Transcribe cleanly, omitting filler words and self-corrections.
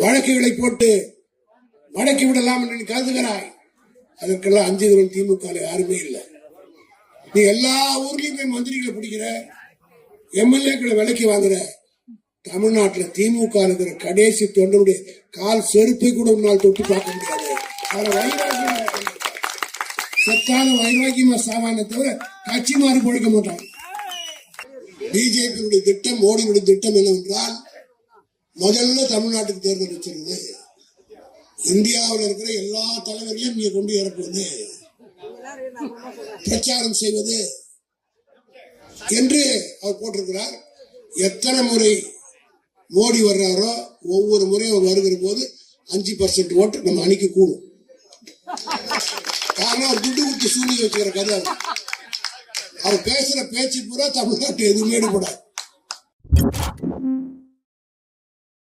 வழக்குகளை போட்டு மடக்கி விடலாம் என்று நீ கருதுகிறாய். அதற்கெல்லாம் அஞ்சுகிறோம். திமுக யாருமே இல்லை. நீ எல்லா ஊர்லயுமே மந்திரிகளை பிடிக்கிற, எம்எல்ஏக்களை விலைக்கு வாங்குற. தமிழ்நாட்டில் திமுக இருக்கிற கடைசி தொண்டனுடைய கால் செருப்பை கூட உன்னால் தொட்டு பார்க்க முடியாது. சத்தான வைராக்கியமா சாமான தவிர கட்சி மாறி பொழைக்க மாட்டாங்க. பிஜேபியுடைய திட்டம், மோடியுடைய திட்டம் என்னவென்றால், முதல்ல தமிழ்நாட்டுக்கு தேர்தல் வச்சிருந்தது, இந்தியாவில் இருக்கிற எல்லா தலைவர்களையும் இங்கே கொண்டு இறக்குவது, பிரச்சாரம் செய்வது என்று அவர் போட்டிருக்கிறார். எத்தனை முறை மோடி வர்றாரோ ஒவ்வொரு முறையும் அவர் வருகிற போது 5% ஓட்டு நம்ம அணிக்கு கூடும். காரணம் அவர் துட்டு கொடுத்து சூழ்நிலை வச்சுக்கிற கதை. அவர் பேசுற பேச்சு பூரா தமிழ்நாட்டு எதுவுமே ஈடுபடாது.